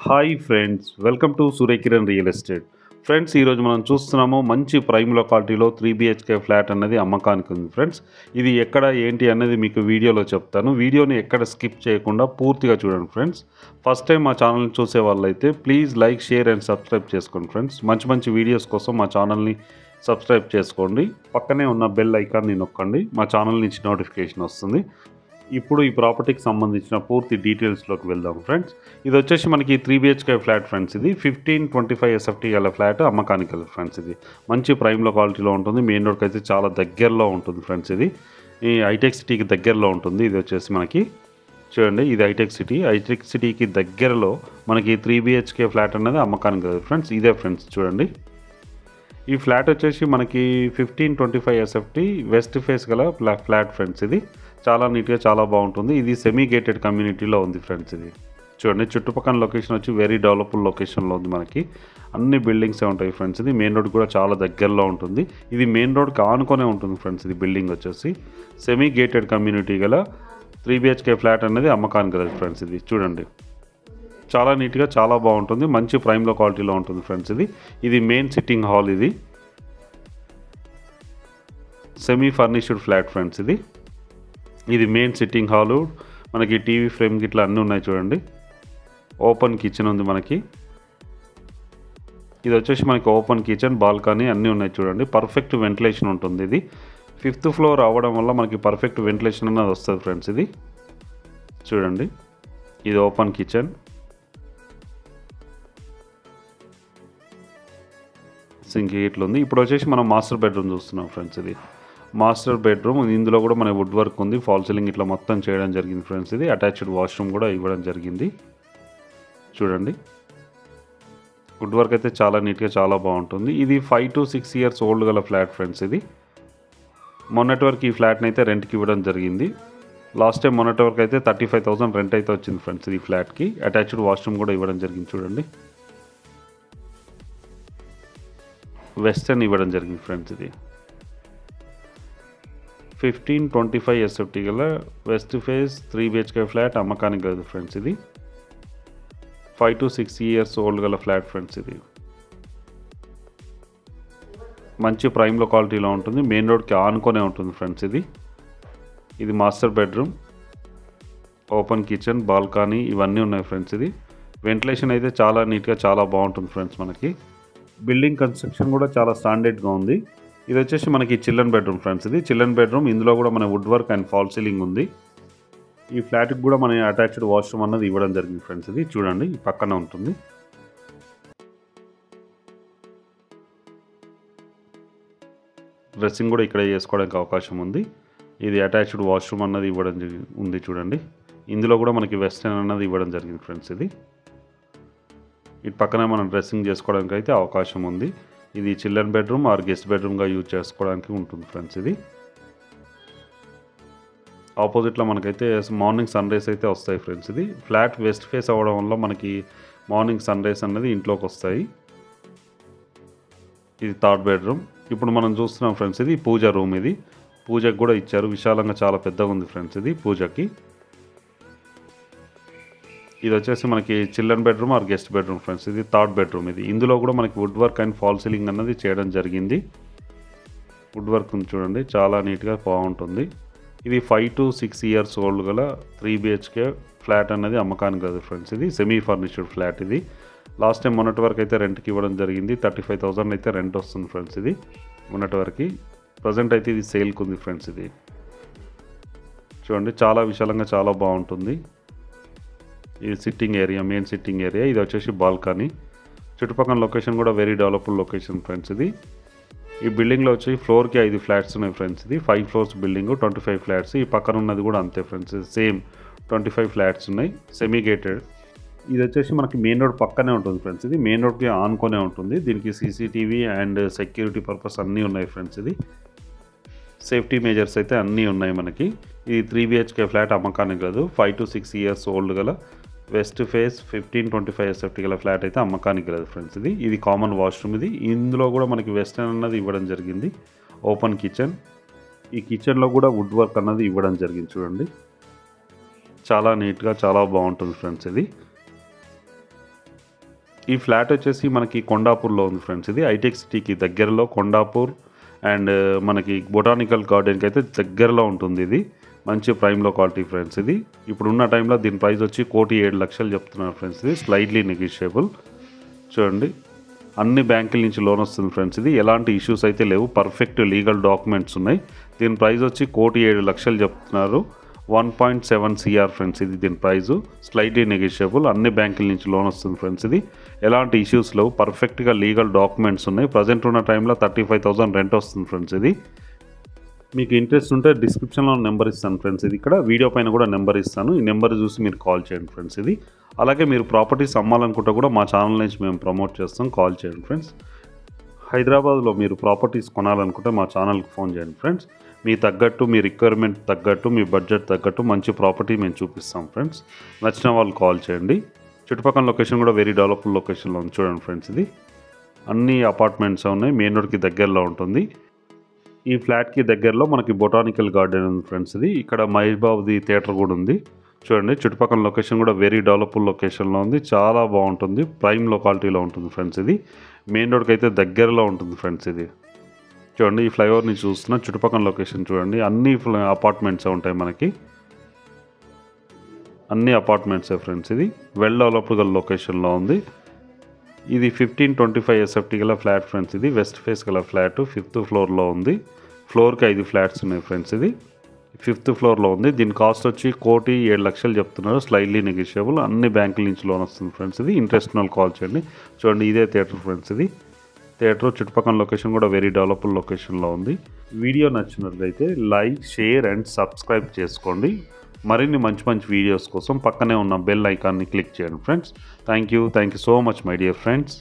Hi friends, welcome to Surya Kiran real estate. Friends, ఈరోజు మనం చూస్తున్నాము మంచి ప్రైమ్ లొకాలిటీలో 3 BHK ఫ్లాట్ అన్నది అమ్మకానికి ఉంది. ఫ్రెండ్స్, ఇది ఎక్కడ ఏంటి అన్నది మీకు వీడియోలో చెప్తాను. వీడియోని ఎక్కడ స్కిప్ చేయకుండా పూర్తిగా చూడండి. ఫ్రెండ్స్, ఫస్ట్ టైం మా ఛానల్ని చూసే వాళ్ళైతే please like, share and subscribe చేసుకోండి. ఫ్రెండ్స్, మంచి మంచి వీడియోస్ కోసం మా ఛానల్ని సబ్స్క్రైబ్ చేసుకోండి. పక్కనే ఉన్న బెల్ ఐకాన్ని నొక్కండి, మా ఛానల్ నుంచి నోటిఫికేషన్ వస్తుంది. ఇప్పుడు ఈ ప్రాపర్టీకి సంబంధించిన పూర్తి డీటెయిల్స్లోకి వెళ్దాం. ఫ్రెండ్స్, ఇది వచ్చేసి మనకి 3 BHK ఫ్లాట్. ఫ్రెండ్స్, ఇది 1525 SFT గల ఫ్లాట్ అమ్మకానికి గల. ఫ్రెండ్స్, ఇది మంచి ప్రైమ్ లొకాలిటీలో ఉంటుంది. మెయిన్ రోడ్కి అయితే చాలా దగ్గరలో ఉంటుంది. ఫ్రెండ్స్, ఇది ఈ హైటెక్ సిటీకి దగ్గరలో ఉంటుంది. ఇది వచ్చేసి మనకి చూడండి, ఇది హైటెక్ సిటీకి దగ్గరలో మనకి 3 BHK ఫ్లాట్ అనేది అమ్మకానికి గల. ఫ్రెండ్స్, ఇదే ఫ్రెండ్స్ చూడండి, ఈ ఫ్లాట్ వచ్చేసి మనకి 1525 SFT వెస్ట్ ఫేస్ గల ఫ్లాట్. ఫ్రెండ్స్, ఇది చాలా నీట్గా చాలా బాగుంటుంది. ఇది సెమీ గేటెడ్ కమ్యూనిటీలో ఉంది. ఫ్రెండ్స్, ఇది చూడండి, చుట్టుపక్కల లొకేషన్ వచ్చి వెరీ డెవలప్డ్ లొకేషన్లో ఉంది. మనకి అన్ని బిల్డింగ్సే ఉంటాయి. ఫ్రెండ్స్, ఇది మెయిన్ రోడ్ కూడా చాలా దగ్గరలో ఉంటుంది. ఇది మెయిన్ రోడ్కి ఆనుకొనే ఉంటుంది. ఫ్రెండ్స్, ఇది బిల్డింగ్ వచ్చేసి సెమీ గేటెడ్ కమ్యూనిటీ గల 3 BHK ఫ్లాట్ అనేది అమ్మకానికి గలదు. ఫ్రెండ్స్, ఇది చూడండి, చాలా నీట్గా చాలా బాగుంటుంది. మంచి ప్రైమ్లో క్వాలిటీలో ఉంటుంది. ఫ్రెండ్స్, ఇది మెయిన్ సిట్టింగ్ హాల్. ఇది సెమీ ఫర్నిష్డ్ ఫ్లాట్. ఫ్రెండ్స్, ఇది మెయిన్ సిట్టింగ్ హాలు. మనకి టీవీ ఫ్రేమ్ గిట్లా అన్నీ ఉన్నాయి. చూడండి, ఓపెన్ కిచెన్ ఉంది మనకి. ఇది వచ్చేసి మనకి ఓపెన్ కిచెన్, బాల్కనీ అన్నీ ఉన్నాయి. చూడండి, పర్ఫెక్ట్ వెంటిలేషన్ ఉంటుంది. ఇది 5th ఫ్లోర్ అవ్వడం వల్ల మనకి పర్ఫెక్ట్ వెంటిలేషన్ అనేది వస్తుంది. ఫ్రెండ్స్, ఇది చూడండి, ఇది ఓపెన్ కిచెన్, సింక్ ఇట్లా ఉంది. ఇప్పుడు వచ్చేసి మనం మాస్టర్ బెడ్రూమ్ చూస్తున్నాం. ఫ్రెండ్స్, ఇది మాస్టర్ బెడ్రూమ్. ఇందులో కూడా మన వుడ్ వర్క్ ఉంది. ఫాల్ సీలింగ్ ఇట్లా మొత్తం చేయడం జరిగింది. ఫ్రెండ్స్, ఇది అటాచ్డ్ వాష్రూమ్ కూడా ఇవ్వడం జరిగింది. చూడండి, వుడ్ వర్క్ అయితే చాలా నీట్గా చాలా బాగుంటుంది. ఇది 5 to 6 years ఓల్డ్ గల ఫ్లాట్. ఫ్రెండ్స్, ఇది మొన్నటి వరకు ఈ ఫ్లాట్ని అయితే రెంట్కి ఇవ్వడం జరిగింది. లాస్ట్ టైం మొన్నటి వరకు అయితే 35,000 రెంట్ అయితే వచ్చింది. ఫ్రెండ్స్, ఈ ఫ్లాట్కి అటాచ్డ్ వాష్రూమ్ కూడా ఇవ్వడం జరిగింది. చూడండి, వెస్టర్న్ ఇవ్వడం జరిగింది. ఫ్రెండ్స్, ఇది 1525 SFT గల వెస్ట్ ఫేస్ 3 BHK ఫ్లాట్ అమ్మకానికి గలదు. ఫ్రెండ్స్, ఇది 5 to 6 years ఓల్డ్ గల ఫ్లాట్. ఫ్రెండ్స్, ఇది మంచి ప్రైమ్లో క్వాలిటీలో ఉంటుంది. మెయిన్ రోడ్కి ఆనుకొనే ఉంటుంది. ఫ్రెండ్స్, ఇది master bedroom, open kitchen, balcony ఇవన్నీ ఉన్నాయి. ఫ్రెండ్స్, ఇది వెంటిలేషన్ అయితే చాలా నీట్గా చాలా బాగుంటుంది. ఫ్రెండ్స్, మనకి బిల్డింగ్ కన్స్ట్రక్షన్ కూడా చాలా స్టాండర్డ్గా ఉంది. ఇది వచ్చేసి మనకి చిల్డ్రన్ బెడ్రూమ్. ఫ్రెండ్స్, ఇది చిల్డ్రన్ బెడ్రూమ్. ఇందులో కూడా మన wood work and fall ceiling ఉంది. ఈ ఫ్లాట్కి కూడా మన అటాచ్డ్ వాష్రూమ్ అన్నది ఇవ్వడం జరిగింది. ఫ్రెండ్స్, ఇది చూడండి, ఈ పక్కన ఉంటుంది. డ్రెస్సింగ్ కూడా ఇక్కడ చేసుకోవడానికి అవకాశం ఉంది. ఇది అటాచ్డ్ వాష్రూమ్ అన్నది ఇవ్వడం ఉంది. చూడండి, ఇందులో కూడా మనకి వెస్టర్న్ అన్నది ఇవ్వడం జరిగింది. ఫ్రెండ్స్, ఇది ఇటు పక్కన మనం డ్రెస్సింగ్ చేసుకోవడానికి అయితే అవకాశం ఉంది. ఇది చిల్డ్రన్ బెడ్రూమ్ ఆర్ గెస్ట్ బెడ్రూమ్గా యూజ్ చేసుకోవడానికి ఉంటుంది. ఫ్రెండ్స్, ఇది ఆపోజిట్లో మనకైతే మార్నింగ్ సన్ రైస్ అయితే వస్తాయి. ఫ్రెండ్స్, ఇది ఫ్లాట్ వెస్ట్ ఫేస్ అవ్వడం వల్ల మనకి మార్నింగ్ సన్ రైస్ అన్నది ఇంట్లోకి వస్తాయి. ఇది థర్డ్ బెడ్రూమ్. ఇప్పుడు మనం చూస్తున్నాం. ఫ్రెండ్స్, ఇది పూజ రూమ్. ఇది పూజకు కూడా ఇచ్చారు. విశాలంగా చాలా పెద్దగా ఉంది. ఫ్రెండ్స్, ఇది పూజకి. ఇది వచ్చేసి మనకి children bedroom or guest bedroom. Friends, ఇది థర్డ్ బెడ్రూమ్. ఇది ఇందులో కూడా మనకి wood work and fall ceiling అన్నది చేయడం జరిగింది. వుడ్ వర్క్ చూడండి, చాలా నీట్గా బాగుంటుంది. ఇది 5 to 6 years ఓల్డ్ గల 3 BHK ఫ్లాట్ అన్నది అమ్మకానికి కాదు. ఫ్రెండ్స్, ఇది సెమీ ఫర్నిష్డ్ ఫ్లాట్. ఇది లాస్ట్ టైం మొన్నటి వరకు అయితే రెంట్కి ఇవ్వడం జరిగింది. 35,000 అయితే రెంట్ వస్తుంది. ఫ్రెండ్స్, ఇది మొన్నటి వరకు. ప్రజెంట్ అయితే ఇది సేల్కి ఉంది. ఫ్రెండ్స్, ఇది చూడండి, చాలా విశాలంగా చాలా బాగుంటుంది. ఇది sitting area, main sitting area. ఇది వచ్చేసి బాల్కనీ. చుట్టుపక్కల లొకేషన్ కూడా వెరీ డెవలప్డ్ లొకేషన్. ఫ్రెండ్స్, ఇది ఈ బిల్డింగ్లో వచ్చి ఫ్లోర్కి 5 ఫ్లాట్స్ ఉన్నాయి. ఫ్రెండ్స్, ఇది 5 floors బిల్డింగ్, 25 ఫ్లాట్స్. ఈ పక్కన ఉన్నది కూడా అంతే. ఫ్రెండ్స్, సేమ్ 25 ఫ్లాట్స్ ఉన్నాయి, సెమీ గేటెడ్. ఇది వచ్చేసి మనకి మెయిన్ రోడ్ పక్కనే ఉంటుంది. ఫ్రెండ్స్, ఇది మెయిన్ రోడ్కి ఆనుకొనే ఉంటుంది. దీనికి CCTV అండ్ సెక్యూరిటీ పర్పస్ అన్నీ ఉన్నాయి. ఫ్రెండ్స్, ఇది సేఫ్టీ మెజర్స్ అయితే అన్నీ ఉన్నాయి మనకి. ఇది 3 BHK ఫ్లాట్ అమ్మకానికి కాదు. 5 to 6 years ఓల్డ్ గల వెస్ట్ ఫేస్ 1525 SFT గల ఫ్లాట్ అయితే అమ్మకానికి లేదు. ఫ్రెండ్స్, ఇది కామన్ వాష్రూమ్. ఇది ఇందులో కూడా మనకి వెస్టర్న్ అన్నది ఇవ్వడం జరిగింది. Open kitchen. ఈ కిచెన్లో కూడా వుడ్ వర్క్ అన్నది ఇవ్వడం జరిగింది. చూడండి, చాలా నీట్గా చాలా బాగుంటుంది. ఫ్రెండ్స్, ఇది ఈ ఫ్లాట్ వచ్చేసి మనకి కొండాపూర్లో ఉంది ఫ్రెండ్స్. ఇది హైటెక్ సిటీకి దగ్గరలో కొండాపూర్ అండ్ మనకి బొటానికల్ గార్డెన్కి అయితే దగ్గరలో ఉంటుంది. ఇది మంచి ప్రైమ్లో క్వాలిటీ ఫ్రెండ్స్. ఇది ఇప్పుడున్న టైంలో దీని ప్రైస్ వచ్చి 1,07,00,000 చెప్తున్నారు ఫ్రెండ్స్. ఇది స్లైట్లీ నెగోషియబుల్. చూడండి, అన్ని బ్యాంకుల నుంచి లోన్ వస్తుంది ఫ్రెండ్స్. ఇది ఎలాంటి ఇష్యూస్ అయితే లేవు, పర్ఫెక్ట్ లీగల్ డాక్యుమెంట్స్ ఉన్నాయి. దీని ప్రైస్ వచ్చి 1,07,00,000 చెప్తున్నారు. 1.7 CR ఫ్రెండ్స్. ఇది దీని ప్రైజు స్లైట్లీ నెగోషియబుల్. అన్ని బ్యాంకుల నుంచి లోన్ వస్తుంది ఫ్రెండ్స్. ఇది ఎలాంటి ఇష్యూస్ లేవు, పర్ఫెక్ట్గా లీగల్ డాక్యుమెంట్స్ ఉన్నాయి. ప్రజెంట్ ఉన్న టైంలో 35,000 రెంట్ వస్తుంది ఫ్రెండ్స్. ఇది మీకు ఇంట్రెస్ట్ ఉంటే డిస్క్రిప్షన్లో నెంబర్ ఇస్తాను ఫ్రెండ్స్. ఇది ఇక్కడ వీడియో పైన కూడా నెంబర్ ఇస్తాను. ఈ నెంబర్ చూసి మీరు కాల్ చేయండి ఫ్రెండ్స్. ఇది అలాగే మీరు ప్రాపర్టీస్ అమ్మాలనుకుంటే కూడా మా ఛానల్ నుంచి మేము ప్రమోట్ చేస్తాం. కాల్ చేయండి ఫ్రెండ్స్. హైదరాబాద్లో మీరు ప్రాపర్టీస్ కొనాలనుకుంటే మా ఛానల్కి ఫోన్ చేయండి ఫ్రెండ్స్. మీ తగ్గట్టు, మీ రిక్వైర్మెంట్ తగ్గట్టు, మీ బడ్జెట్ తగ్గట్టు మంచి ప్రాపర్టీ మేము చూపిస్తాం ఫ్రెండ్స్. నచ్చిన వాళ్ళు కాల్ చేయండి. చుట్టుపక్కల లొకేషన్ కూడా వెరీ డెవలప్డ్ లొకేషన్లో ఉంది. చూడండి ఫ్రెండ్స్, ఇది అన్ని అపార్ట్మెంట్స్ ఉన్నాయి. మెయిన్ రోడ్కి దగ్గరలో ఉంటుంది. ఈ ఫ్లాట్కి దగ్గరలో మనకి బొటానికల్ గార్డెన్ ఉంది ఫ్రెండ్స్. ఇది ఇక్కడ మహేష్ బాబుది థియేటర్ కూడా ఉంది. చూడండి, చుట్టుపక్కల లొకేషన్ కూడా వెరీ డెవలప్డ్ లొకేషన్లో ఉంది. చాలా బాగుంటుంది, ప్రైమ్ లొకాలిటీలో ఉంటుంది ఫ్రెండ్స్. ఇది మెయిన్ రోడ్కి అయితే దగ్గరలో ఉంటుంది ఫ్రెండ్స్. ఇది చూడండి, ఈ ఫ్లైఓవర్ని చూస్తున్న చుట్టుపక్కల లొకేషన్ చూడండి. అన్ని అపార్ట్మెంట్స్ ఉంటాయి మనకి, అన్ని అపార్ట్మెంట్సే ఫ్రెండ్స్. ఇది వెల్ డెవలప్డ్ గల లొకేషన్లో ఉంది. ఇది 1525 SFT గల ఫ్లాట్ ఫ్రెండ్స్. ఇది వెస్ట్ ఫేస్ గల ఫ్లాట్ 5th ఫ్లోర్లో ఉంది. ఫ్లోర్కి 5 ఫ్లాట్స్ ఉన్నాయి ఫ్రెండ్స్. ఇది 5th ఫ్లోర్లో ఉంది. దీని కాస్ట్ వచ్చి 1,07,00,000 చెప్తున్నారు. Slightly negotiable. అన్ని బ్యాంకుల నుంచి లోన్ వస్తుంది ఫ్రెండ్స్. ఇది ఇంట్రెస్ట్ ఉన్న కాల్ చేయండి. చూడండి, ఇదే థియేటర్ ఫ్రెండ్స్. ఇది థియేటర్ చుట్టుపక్కల లొకేషన్ కూడా వెరీ డెవలప్డ్ లొకేషన్లో ఉంది. వీడియో నచ్చినట్లయితే లైక్, షేర్ అండ్ సబ్స్క్రైబ్ చేసుకోండి. మరిన్ని మంచి మంచి వీడియోస్ కోసం పక్కనే ఉన్న బెల్ ఐకాన్ని క్లిక్ చేయండి friends. Thank you so much my dear friends.